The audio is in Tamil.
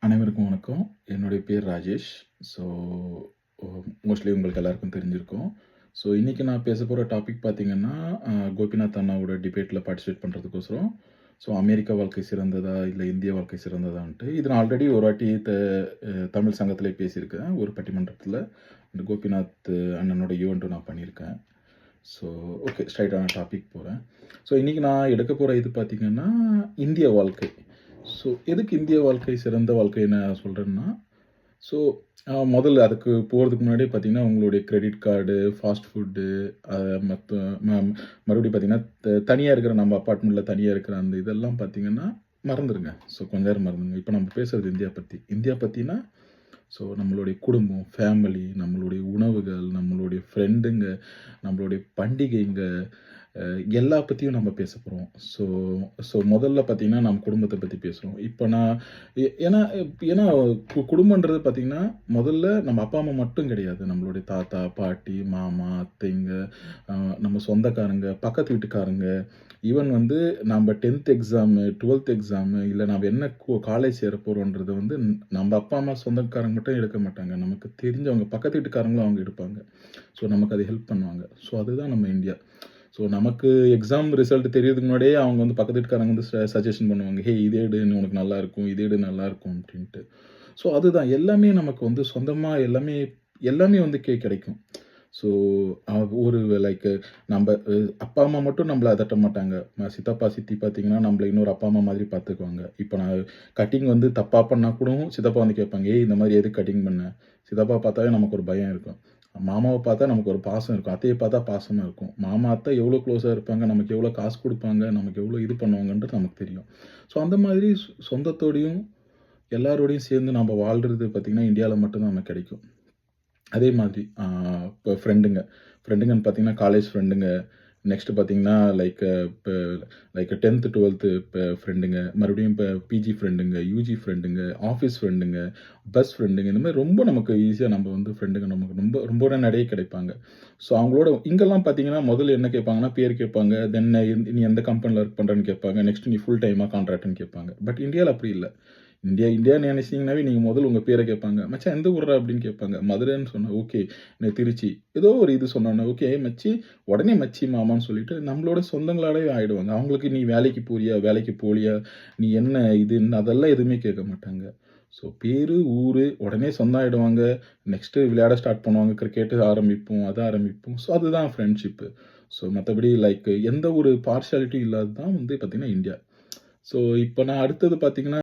அனைவருக்கும் வணக்கம். என்னுடைய பேர் ராஜேஷ். ஸோ, மோஸ்ட்லி உங்களுக்கு எல்லாருக்கும் தெரிஞ்சிருக்கும். ஸோ, இன்னைக்கு நான் பேசப்போற டாபிக் பார்த்தீங்கன்னா, கோபிநாத் அண்ணாவோட டிபேட்ல பார்ட்டிசிபேட் பண்றதுக்கோசரம். ஸோ, அமெரிக்க வாழ்க்கை சிறந்ததா? இல்ல இந்திய வாழ்க்கை சிறந்ததான்ட்டு. இது நான் ஆல்ரெடி ஒரு வாட்டி தமிழ் சங்கத்திலே பேசியிருக்கேன். ஒரு பட்டிமன்றத்தில. இந்த கோபிநாத் அண்ணனோட ஈவென்ட்டும் நான் பண்ணியிருக்கேன். ஸோ, ஓகே, ஸ்ட்ரைட்டான டாபிக் போறேன். ஸோ, இன்னைக்கு நான் எடுக்க போற இது பார்த்தீங்கன்னா, இந்திய வாழ்க்கை. ஸோ, எதுக்கு இந்திய வாழ்க்கை சிறந்த வாழ்க்கைன்னு நான் சொல்றேன்னா, ஸோ முதல்ல அதுக்கு போறதுக்கு முன்னாடியே பார்த்தீங்கன்னா, உங்களுடைய கிரெடிட் கார்டு, ஃபாஸ்ட் ஃபுட்டு, அ மத்த ம மறுபடியும் பார்த்தீங்கன்னா, தனியா இருக்கிற நம்ம அபார்ட்மெண்ட்ல தனியா இருக்கிற அந்த இதெல்லாம் பார்த்தீங்கன்னா, மறந்துருங்க. ஸோ, கொஞ்ச நேரம் மறந்துருங்க. இப்ப நம்ம பேசுறது இந்தியா பத்தி. இந்தியா பத்தினா, ஸோ நம்மளுடைய குடும்பம், ஃபேமிலி, நம்மளுடைய உணவுகள், நம்மளுடைய ஃப்ரெண்டுங்க, நம்மளுடைய பண்டிகைங்க, எல்லா பத்தியும் நம்ம பேசப் போறோம். ஸோ ஸோ முதல்ல பார்த்தீங்கன்னா, நம்ம குடும்பத்த பத்தி பேசுறோம். இப்ப நான் ஏன்னா ஏன்னா குடும்பம்ன்றது பார்த்தீங்கன்னா, முதல்ல நம்ம அப்பா, அம்மா மட்டும் கிடையாது. நம்மளுடைய தாத்தா, பாட்டி, மாமா, அத்தைங்க, அ நம்ம சொந்தக்காரங்க, பக்கத்து வீட்டுக்காரங்க, ஈவன் வந்து நம்ப 10த் எக்ஸாமு, 12த் எக்ஸாமு, இல்ல நாம என்ன காலேஜ் சேர போறோம்ன்றத வந்து நம்ம அப்பா, அம்மா, சொந்தக்காரங்க மட்டும் எடுக்க மாட்டாங்க. நமக்கு தெரிஞ்சவங்க, பக்கத்து வீட்டுக்காரங்களும் அவங்க எடுப்பாங்க. ஸோ, நமக்கு அது ஹெல்ப் பண்ணுவாங்க. ஸோ, அதுதான் நம்ம இந்தியா. ஸோ, நமக்கு எக்ஸாம் ரிசல்ட் தெரியறதுக்கு முன்னாடியே அவங்க வந்து பக்கத்து வீட்டுக்காரங்க வந்து சஜஷன் பண்ணுவாங்க. "ஹேய், இத எடு, உனக்கு நல்லாருக்கும். இத எடு நல்லாருக்கும்" அப்படின்ட்டு. ஸோ, அதுதான் எல்லாமே நமக்கு வந்து சொந்தமா எல்லாமே எல்லாமே வந்து கிடைக்கும். ஸோ, ஒரு லைக் நம்ப அப்பா, அம்மா மட்டும் நம்மள அதட்ட மாட்டாங்க. சித்தப்பா, சித்தி பார்த்தீங்கன்னா, நம்மள இன்னொரு அப்பா, அம்மா மாதிரி பார்த்துக்குவாங்க. இப்ப நான் கட்டிங் வந்து தப்பா பண்ணா கூட சித்தப்பா வந்து கேட்பாங்க. "ஏய், இந்த மாரி எதுக்கு கட்டிங் பண்ண?" சித்தப்பா பார்த்தாவே நமக்கு ஒரு பயம் இருக்கும். மாமாவ பார்த்தா நமக்கு ஒரு பாசம் இருக்கும். அத்தைய பார்த்தா பாசமா இருக்கும். மாமா, அத்தை எவ்வளோ க்ளோஸா இருப்பாங்க, நமக்கு எவ்வளோ காசு குடுப்பாங்க, நமக்கு எவ்வளோ இது பண்ணுவாங்கன்றது நமக்கு தெரியும். ஸோ, அந்த மாதிரி சொந்தத்தோடையும், எல்லாரோடையும் சேர்ந்து நம்ம வாழ்றது பார்த்தீங்கன்னா, இந்தியால மட்டும் தான் நமக்கு கிடைக்கும். அதே மாதிரி இப்ப ஃப்ரெண்டுங்கன்னு பார்த்தீங்கன்னா, காலேஜ் ஃப்ரெண்டுங்க. நெக்ஸ்ட் பார்த்தீங்கன்னா, இப்ப 10த், 12த் ஃப்ரெண்டுங்க. மறுபடியும் இப்ப பிஜி ஃப்ரெண்டுங்க, யுஜி ஃப்ரெண்டுங்க, ஆஃபீஸ் ஃப்ரெண்டுங்க, பஸ் ஃப்ரெண்டுங்க. இந்த மாரி ரொம்ப நமக்கு ஈஸியா நம்ம வந்து ஃப்ரெண்டுங்க நமக்கு ரொம்ப ரொம்ப நெறைய கிடைப்பாங்க. ஸோ, அவங்களோட இங்கெல்லாம் பார்த்தீங்கன்னா, முதல்ல என்ன கேட்பாங்கன்னா, பேர் கேட்பாங்க. தென் நீ எந்த கம்பெனில ஒர்க் பண்றன்னு கேட்பாங்க. நெக்ஸ்ட் நீ ஃபுல் டைமா, கான்ட்ராக்ட்ன்னு கேட்பாங்க. பட் இந்தியால அப்படி இல்ல. இந்தியான்னு நெனைச்சீங்கன்னாவே, நீங்க முதல்ல உங்க பேர கேட்பாங்க. "மச்சான் எந்த ஊர்றா?" அப்படின்னு கேட்பாங்க. "மதுரைன்னு" சொன்னா, "ஓகே. நான் திருச்சி." ஏதோ ஒரு இது சொன்னோனே, "ஓகே மச்சி." உடனே மச்சி, மாமான்னு சொல்லிட்டு நம்மளோட சொந்தங்களாவே ஆயிடுவாங்க. அவங்களுக்கு "நீ வேலைக்கு போறியா? வேலைக்கு போலியா? நீ என்ன இதுன்னு" அதெல்லாம் எதுவுமே கேட்க மாட்டாங்க. ஸோ, பேரு, ஊரு உடனே சொந்தம் ஆயிடுவாங்க. நெக்ஸ்ட்டு விளையாட ஸ்டார்ட் பண்ணுவாங்க. கிரிக்கெட் ஆரம்பிப்போம், அது ஆரம்பிப்போம். ஸோ, அதுதான் ஃப்ரெண்ட்ஷிப்பு. ஸோ, மத்தபடி எந்த ஒரு பார்ஷியாலிட்டியும் இல்லாதது தான் வந்து பார்த்தீங்கன்னா, இந்தியா. ஸோ, இப்ப நான் அடுத்தது பார்த்தீங்கன்னா